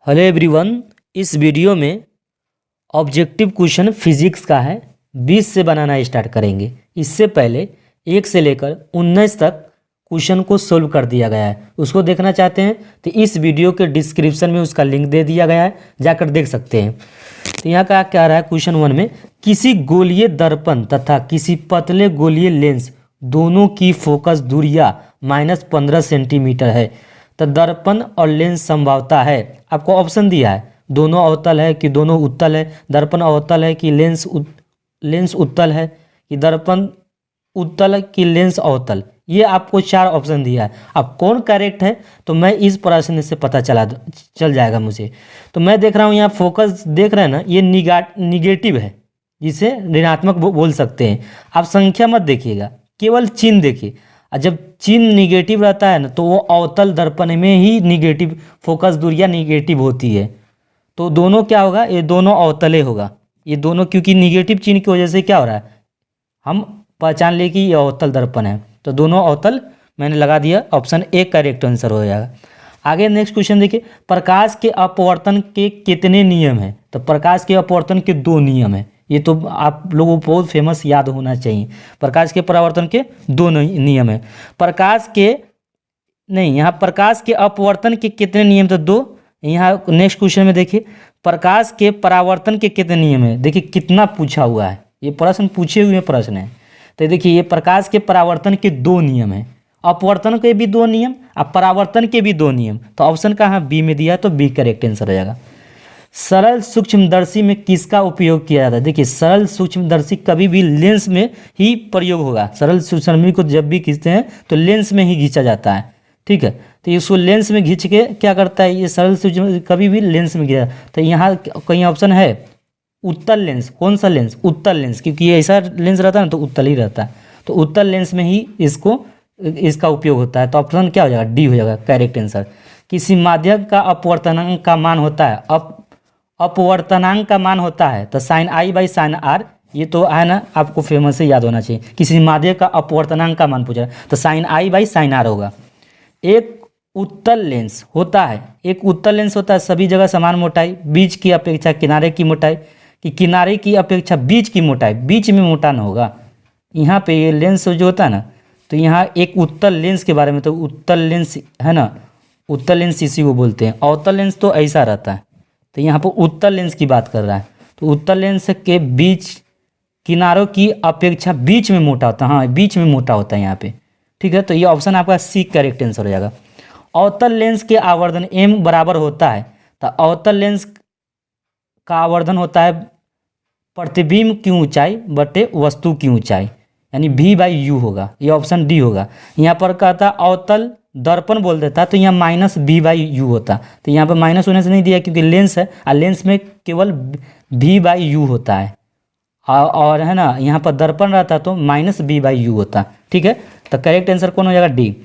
Hello everyone, इस video में objective question physics का है 20 से बनाना स्टार्ट करेंगे। इससे पहले 1 से लेकर 19 तक क्वेश्चन को सोल्व कर दिया गया है। उसको देखना चाहते हैं तो इस वीडियो के डिस्क्रिप्शन में उसका लिंक दे दिया गया है, जाकर देख सकते हैं। तो यहाँ का क्या रहा है क्वेश्चन 1 में, किसी गोलीय दर्पण तथा किसी पतले गोलीय लेंस दोनों की फोकस दूरियाँ -15 सेंटीमीटर है तो दर्पण और लेंस समभावता है। आपको ऑप्शन दिया है, दोनों अवतल है कि दोनों उत्तल है, दर्पण अवतल है कि लेंस उत्तल है, कि दर्पण उत्तल है कि लेंस अवतल। ये आपको 4 ऑप्शन दिया है। अब कौन करेक्ट है तो मैं इस प्रश्न से पता चल जाएगा मुझे। तो मैं देख रहा हूँ यहाँ फोकस देख रहे हैं ना, ये निगेटिव है, जिसे ऋणात्मक बोल सकते हैं। आप संख्या मत देखिएगा, केवल चिन्ह देखिए। और जब चिन्ह निगेटिव रहता है ना तो वो अवतल दर्पण में ही निगेटिव फोकस दूरियां निगेटिव होती है। तो दोनों क्या होगा, ये दोनों अवतले होगा। ये दोनों क्योंकि निगेटिव चिन्ह की वजह से क्या हो रहा है, हम पहचान ले कि ये अवतल दर्पण है। तो दोनों अवतल मैंने लगा दिया, ऑप्शन ए करेक्ट आंसर हो जाएगा। आगे नेक्स्ट क्वेश्चन देखिए, प्रकाश के अपवर्तन के कितने नियम हैं। तो प्रकाश के अपवर्तन के 2 नियम हैं। ये तो आप लोगों को बहुत फेमस याद होना चाहिए। प्रकाश के परावर्तन के 2 नियम है। प्रकाश के नहीं, यहाँ प्रकाश के अपवर्तन के कितने नियम, तो 2। यहाँ नेक्स्ट क्वेश्चन में देखिए, प्रकाश के परावर्तन के कितने नियम है। देखिए कितना पूछा हुआ है, ये प्रश्न पूछे हुए प्रश्न है। तो देखिए ये प्रकाश के परावर्तन के 2 नियम है, अपवर्तन के भी 2 नियम और परावर्तन के भी 2 नियम। तो ऑप्शन कहाँ बी में दिया है, तो बी करेक्ट आंसर हो जाएगा। सरल सूक्ष्मदर्शी में किसका उपयोग किया जाता है। देखिए सरल सूक्ष्मदर्शी कभी भी लेंस में ही प्रयोग होगा। सरल सूक्ष्मदर्शी को जब भी खींचते हैं तो लेंस में ही खींचा जाता है, ठीक है। तो इसको लेंस में खींच के क्या करता है, ये सरल सूक्ष्म कभी भी लेंस में गिरा। तो यहाँ कहीं ऑप्शन है उत्तल लेंस। कौन सा लेंस, उत्तल लेंस, क्योंकि ये ऐसा लेंस रहता है ना तो उत्तल ही रहता है। तो उत्तल लेंस में ही इसका उपयोग होता है। तो ऑप्शन क्या हो जाएगा, डी हो जाएगा करेक्ट आंसर। किसी माध्यम का अपवर्तनांक का मान होता है, अपवर्तनांक का मान होता है तो sine i by sine r. ये तो है ना, आपको फेमस से याद होना चाहिए। किसी माध्यम का अपवर्तनांक का मान पूछा तो sine i by sine r होगा। एक उत्तल लेंस होता है, एक उत्तल लेंस होता है सभी जगह समान मोटाई, बीच की अपेक्षा किनारे की मोटाई, कि किनारे की अपेक्षा बीच की मोटाई, बीच में मोटा ना होगा। यहाँ पे ये लेंस जो होता है ना, तो यहाँ एक उत्तल लेंस के बारे में, तो उत्तल लेंस है ना, उत्तल लेंस इसी को बोलते हैं। अवतल लेंस तो ऐसा रहता है, तो यहाँ पर उत्तल लेंस की बात कर रहा है। तो उत्तल लेंस के बीच किनारों की अपेक्षा बीच में मोटा होता है। हाँ, बीच में मोटा होता है यहाँ पे, ठीक है। तो ये ऑप्शन आपका सी करेक्ट आंसर हो जाएगा। अवतल लेंस के आवर्धन m बराबर होता है, तो अवतल लेंस का आवर्धन होता है प्रतिबिंब की ऊंचाई बटे वस्तु की ऊंचाई, यानी v/u होगा। ये ऑप्शन डी होगा। यहाँ पर कहता अवतल दर्पण बोल देता तो यहाँ -v/u होता। तो यहाँ पर माइनस होने से नहीं दिया क्योंकि लेंस है, और लेंस में केवल v/u होता है, और है ना यहाँ पर दर्पण रहता तो -v/u होता, ठीक है। तो करेक्ट आंसर कौन हो जाएगा, डी।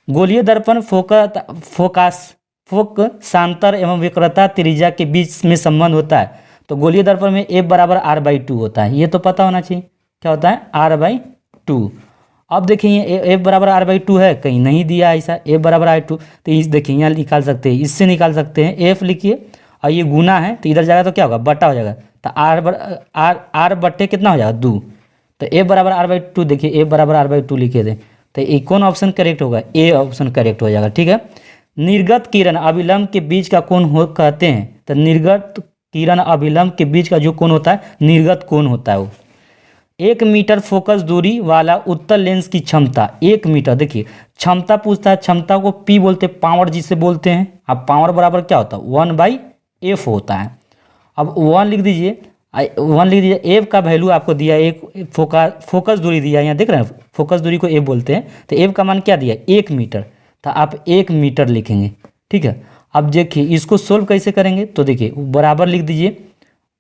गोलीय दर्पण फोक सांतर एवं विकृता त्रिज्या के बीच में संबंध होता है। तो गोलीय दर्पण में f बराबर r/2 होता है। ये तो पता होना चाहिए, क्या होता है, r/2। अब देखिए ये f बराबर r/2 है, कहीं नहीं दिया ऐसा f बराबर r/2। तो इस देखिए यहाँ निकाल सकते हैं, इससे निकाल सकते हैं। f लिखिए और ये गुना है तो इधर जाएगा तो क्या होगा, बटा हो जाएगा। तो r बट्टे कितना हो जाएगा, 2। तो f बराबर r/2, देखिए f बराबर r/2 लिखे थे। तो ये कौन ऑप्शन करेक्ट होगा, ए ऑप्शन करेक्ट हो जाएगा, ठीक है। निर्गत किरण अभिलंब के बीच का कोण कहते हैं। तो निर्गत किरण अभिलंब के बीच का जो कोण होता है निर्गत कोण होता है वो। 1 मीटर फोकस दूरी वाला उत्तल लेंस की क्षमता, 1 मीटर। देखिए क्षमता पूछता है, क्षमता को P बोलते हैं, पावर जिसे बोलते हैं। अब पावर बराबर क्या होता है, 1/f होता है। अब 1 लिख दीजिए, 1 लिख दीजिए। f का वैल्यू आपको दिया, एक फोकस दूरी दिया, यहाँ देख रहे हैं फोकस दूरी को f बोलते हैं। तो f का मान क्या दिया, 1 मीटर। तो आप 1 मीटर लिखेंगे, ठीक है। अब देखिए इसको सोल्व कैसे करेंगे, तो देखिए बराबर लिख दीजिए,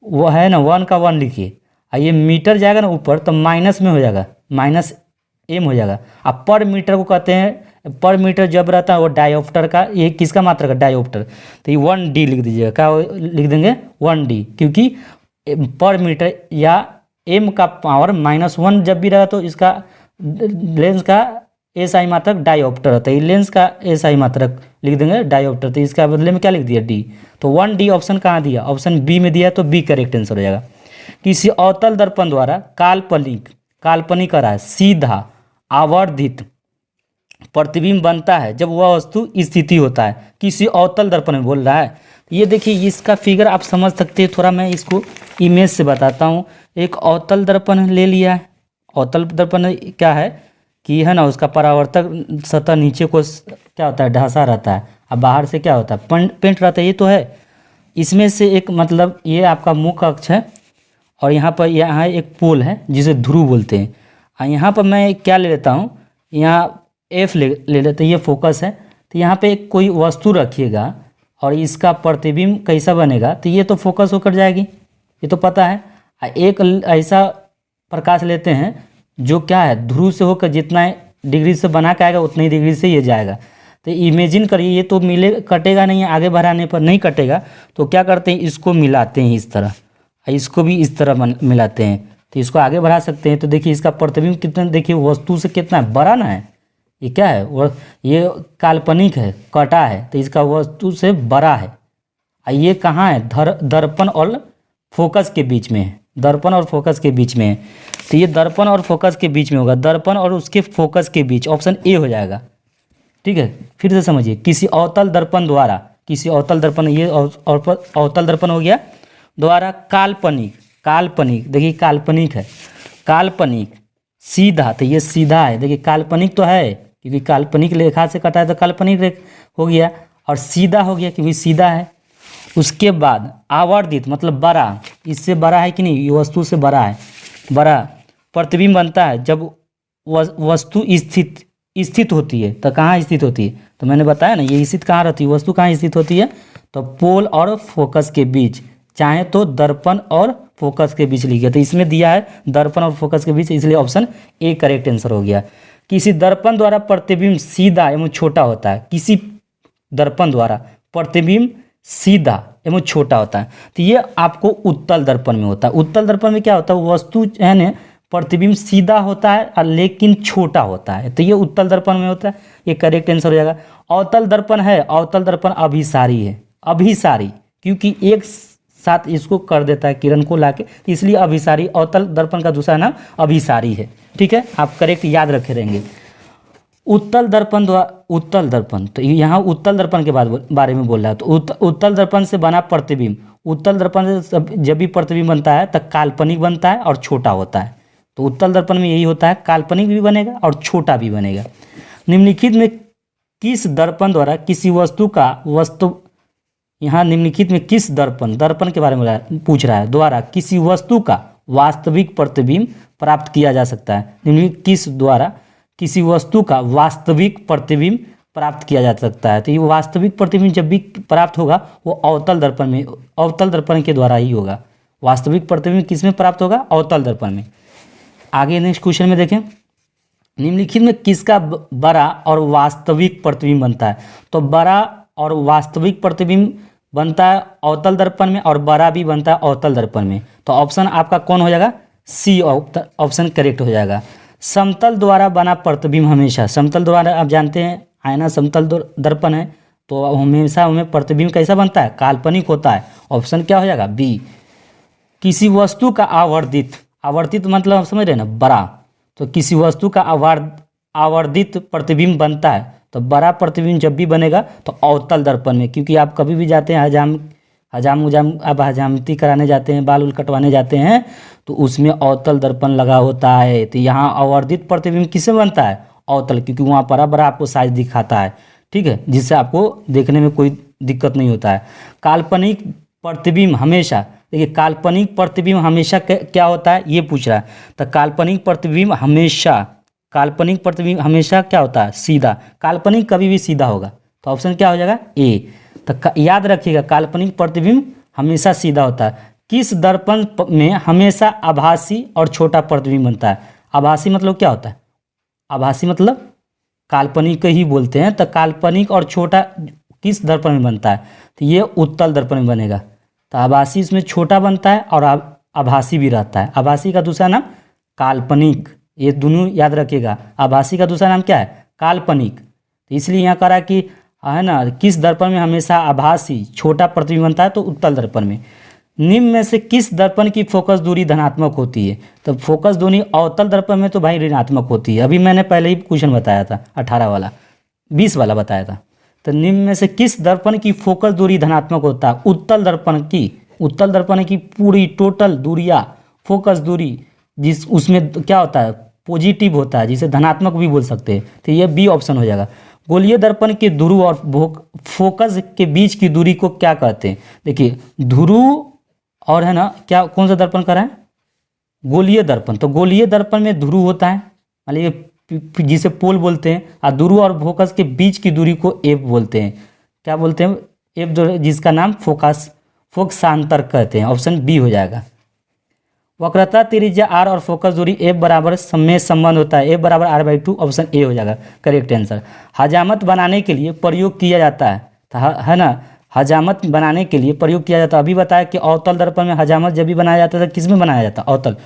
वो है ना 1 का 1 लिखिए, और ये मीटर जाएगा ना ऊपर तो माइनस में हो जाएगा, -m हो जाएगा। अब पर मीटर को कहते हैं, पर मीटर जब रहता है वो डायोप्टर का, ये किसका मात्रा का, डायोप्टर। तो ये 1d लिख दीजिएगा, क्या लिख देंगे, 1d, क्योंकि पर मीटर या m का पावर -1 जब भी रहेगा तो इसका लेंस का एसआई मात्रक डायोप्टर होता है, लेंस का एसआई मात्रक लिख देंगे डायोप्टर, तो इसका बदले में क्या लिख दिया डी। तो 1D ऑप्शन कहाँ दिया, ऑप्शन बी में दिया, तो बी करेक्ट आंसर हो जाएगा। किसी अवतल दर्पण द्वारा काल्पनिक काल्पनिक आ रहा है सीधा आवर्धित प्रतिबिंब बनता है जब वह वस्तु स्थिति होता है, किसी अवतल दर्पण में बोल रहा है। ये देखिए इसका फिगर आप समझ सकते हैं, थोड़ा मैं इसको इमेज से बताता हूँ। एक अवतल दर्पण ले लिया है, अवतल दर्पण क्या है कि है ना, उसका परावर्तक सतह नीचे को क्या होता है, ढांसा रहता है, अब बाहर से क्या होता है, पेंट रहता है, ये तो है। इसमें से एक मतलब ये आपका मुख्य अक्ष है, और यहाँ एक पोल है जिसे ध्रुव बोलते हैं। और यहाँ पर मैं क्या ले लेता हूँ, यहाँ एफ ले लेते हैं, ये फोकस है। तो यहाँ पे कोई वस्तु रखिएगा और इसका प्रतिबिंब कैसा बनेगा, तो ये तो फोकस होकर जाएगी, ये तो पता है। एक ऐसा प्रकाश लेते हैं जो क्या है, ध्रुव से होकर जितना डिग्री से बना के आएगा उतनी ही डिग्री से ये जाएगा। तो इमेजिन करिए ये तो मिले कटेगा नहीं है, आगे बढ़ाने पर नहीं कटेगा, तो क्या करते हैं, इसको मिलाते हैं इस तरह, इसको भी इस तरह मिलाते हैं, तो इसको आगे बढ़ा सकते हैं। तो देखिए इसका प्रतिबिंब कितना, देखिए वस्तु से कितना बड़ा ना है, ये क्या है, ये काल्पनिक है, कटा है, तो इसका वस्तु से बड़ा है। ये कहाँ है, दर्पण और फोकस के बीच में है, दर्पण और फोकस के बीच में है। तो ये दर्पण और फोकस के बीच में होगा, दर्पण और उसके फोकस के बीच, ऑप्शन ए हो जाएगा। ठीक है, फिर से समझिए, किसी अवतल दर्पण द्वारा, किसी अवतल दर्पण, ये अवतल दर्पण हो गया, द्वारा काल्पनिक देखिए काल्पनिक है, काल्पनिक सीधा, तो ये सीधा है, देखिए काल्पनिक तो है क्योंकि काल्पनिक रेखा से कटा है तो काल्पनिक हो गया, और सीधा हो गया क्योंकि सीधा है। उसके बाद आवर्धित मतलब बड़ा, इससे बड़ा है कि नहीं, ये वस्तु से बड़ा है, बड़ा प्रतिबिंब बनता है जब वस्तु स्थित होती है। तो कहाँ स्थित होती है, तो मैंने बताया ना, ये स्थित कहाँ रहती है, वस्तु कहाँ स्थित होती है, तो पोल और फोकस के बीच, चाहे तो दर्पण और फोकस के बीच लिखिए। तो इसमें दिया है दर्पण और फोकस के बीच, इसलिए ऑप्शन ए करेक्ट आंसर हो गया। किसी दर्पण द्वारा प्रतिबिंब सीधा एवं छोटा होता है, किसी दर्पण द्वारा प्रतिबिंब सीधा एवं छोटा होता है, तो ये आपको उत्तल दर्पण में होता है। उत्तल दर्पण में क्या होता है, वस्तु है ना, प्रतिबिंब सीधा होता है लेकिन छोटा होता है, तो ये उत्तल दर्पण में होता है, ये करेक्ट आंसर हो जाएगा। अवतल दर्पण है, अवतल दर्पण अभिसारी है, अभिसारी क्योंकि एक साथ इसको कर देता है किरण को लाके, इसलिए अभिसारी, अवतल दर्पण का दूसरा नाम अभिसारी है। ठीक है, आप करेक्ट याद रखे रहेंगे। उत्तल दर्पण उत्तल दर्पण, तो यहाँ उत्तल दर्पण के बारे में बोल रहा है, तो उत्तल दर्पण से बना प्रतिबिंब, उत्तल दर्पण से जब भी प्रतिबिंब बनता है तो काल्पनिक बनता है और छोटा होता है। तो उत्तल दर्पण में यही होता है, काल्पनिक भी बनेगा और छोटा भी बनेगा। निम्नलिखित में किस दर्पण द्वारा किसी वस्तु का यहाँ निम्नलिखित में किस दर्पण के बारे में पूछ रहा है, द्वारा किसी वस्तु का वास्तविक प्रतिबिंब प्राप्त किया जा सकता है। निम्नलिखित किस द्वारा किसी वस्तु का वास्तविक प्रतिबिंब प्राप्त किया जा सकता है, तो ये वास्तविक प्रतिबिंब जब भी प्राप्त होगा वो अवतल दर्पण में, अवतल दर्पण के द्वारा ही होगा। वास्तविक प्रतिबिंब किस में प्राप्त होगा, अवतल दर्पण में। आगे नेक्स्ट क्वेश्चन में देखें, निम्नलिखित में किसका बड़ा और वास्तविक प्रतिबिंब बनता है, तो बड़ा और वास्तविक प्रतिबिंब बनता है अवतल दर्पण में और बड़ा भी बनता है अवतल दर्पण में। तो ऑप्शन आपका कौन हो जाएगा, सी ऑप्शन करेक्ट हो जाएगा। समतल द्वारा बना प्रतिबिंब हमेशा, समतल द्वारा आप जानते हैं आईना समतल दर्पण है, तो हमेशा हमें प्रतिबिंब कैसा बनता है, काल्पनिक होता है। ऑप्शन क्या हो जाएगा, बी। किसी वस्तु का आवर्धित मतलब आप समझ रहे हैं ना, बड़ा, तो किसी वस्तु का आवर्धित प्रतिबिंब बनता है, तो बड़ा प्रतिबिंब जब भी बनेगा तो अवतल दर्पण में, क्योंकि आप कभी भी जाते हैं आप हजामती कराने जाते हैं, बाल कटवाने जाते हैं, तो उसमें अवतल दर्पण लगा होता है। तो यहाँ आवर्धित प्रतिबिंब किससे बनता है, अवतल, क्योंकि वहाँ बड़ा आपको साइज दिखाता है, ठीक है, जिससे आपको देखने में कोई दिक्कत नहीं होता है। काल्पनिक प्रतिबिंब हमेशा, देखिए काल्पनिक प्रतिबिंब हमेशा क्या होता है ये पूछ रहा है, तो काल्पनिक प्रतिबिंब हमेशा क्या होता है, सीधा। काल्पनिक कभी भी सीधा होगा, तो ऑप्शन क्या हो जाएगा, ए। तो याद रखिएगा काल्पनिक प्रतिबिंब हमेशा सीधा होता है। किस दर्पण में हमेशा आभासी और छोटा प्रतिबिंब बनता है, आभासी मतलब क्या होता है, आभासी मतलब काल्पनिक ही बोलते हैं, तो काल्पनिक और छोटा किस दर्पण में बनता है, तो ये उत्तल दर्पण में बनेगा। तो आभासी इसमें छोटा बनता है और आभासी भी रहता है। आभासी का दूसरा नाम काल्पनिक, ये दोनों याद रखिएगा। आभासी का दूसरा नाम क्या है, काल्पनिक। तो इसलिए यहाँ कह रहा कि है ना, किस दर्पण में हमेशा आभासी छोटा प्रतिबिंब बनता है, तो उत्तल दर्पण में। निम्न में से किस दर्पण की फोकस दूरी धनात्मक होती है? तो फोकस दूरी अवतल दर्पण में तो भाई ऋणात्मक होती है। अभी मैंने पहले ही क्वेश्चन बताया था, 18 वाला 20 वाला बताया था। तो निम्न में से किस दर्पण की फोकस दूरी धनात्मक होता है? उत्तल दर्पण की। उत्तल दर्पण की पूरी टोटल दूरियाँ, फोकस दूरी जिस उसमें क्या होता है, पॉजिटिव होता है, जिसे धनात्मक भी बोल सकते हैं। तो ये बी ऑप्शन हो जाएगा। गोलीय दर्पण के ध्रुव और फोकस के बीच की दूरी को क्या कहते हैं? देखिए ध्रुव और है ना, क्या कौन सा दर्पण कर रहा है? गोलीय दर्पण। तो गोलीय दर्पण में ध्रुव होता है, मान लीजिए जिसे पोल बोलते हैं, और ध्रुव और फोकस के बीच की दूरी को एफ बोलते हैं। क्या बोलते हैं? एफ, जिसका नाम फोकसांतर कहते हैं। ऑप्शन बी हो जाएगा। वक्रता त्रिज्या आर और फोकस दूरी एफ बराबर में संबंध होता है, एफ बराबर r/2। ऑप्शन ए हो जाएगा करेक्ट आंसर। हजामत बनाने के लिए प्रयोग किया जाता है, है ना, हजामत बनाने के लिए प्रयोग किया जाता है। अभी बताया कि अवतल दर्पण में हजामत जब भी बनाया जाता है, किस में बनाया जाता है? अवतल।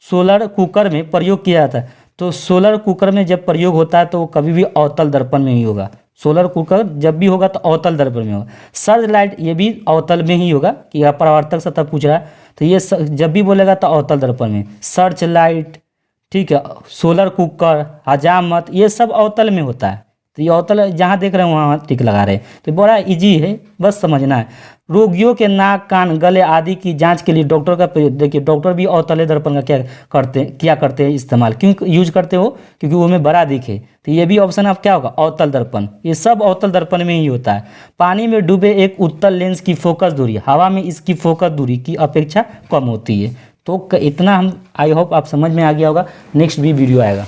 सोलर कुकर में प्रयोग किया जाता है। तो सोलर कुकर में जब प्रयोग होता है तो वो कभी भी अवतल दर्पण में ही होगा। सोलर कुकर जब भी होगा तो अवतल दर्पण में होगा। सर्च लाइट ये भी अवतल में ही होगा, कि परावर्तक सतह पूछ रहा है, तो ये जब भी बोलेगा तो अवतल दर्पण में। सर्च लाइट, ठीक है, सोलर कुकर, हजामत, ये सब अवतल में होता है। तो ये अवतल जहाँ देख रहे हैं वहाँ टिक लगा रहे हैं। तो बड़ा इजी है, बस समझना है। रोगियों के नाक, कान, गले आदि की जांच के लिए डॉक्टर का, देखिए डॉक्टर भी अवतल दर्पण का क्या करते हैं इस्तेमाल। क्यों यूज करते हो? क्योंकि वो में बड़ा दिखे। तो ये भी ऑप्शन अब क्या होगा? अवतल दर्पण। ये सब अवतल दर्पण में ही होता है। पानी में डूबे एक उत्तल लेंस की फोकस दूरी हवा में इसकी फोकस दूरी की अपेक्षा कम होती है। तो इतना हम, आई होप आप समझ में आ गया होगा। नेक्स्ट भी वीडियो आएगा।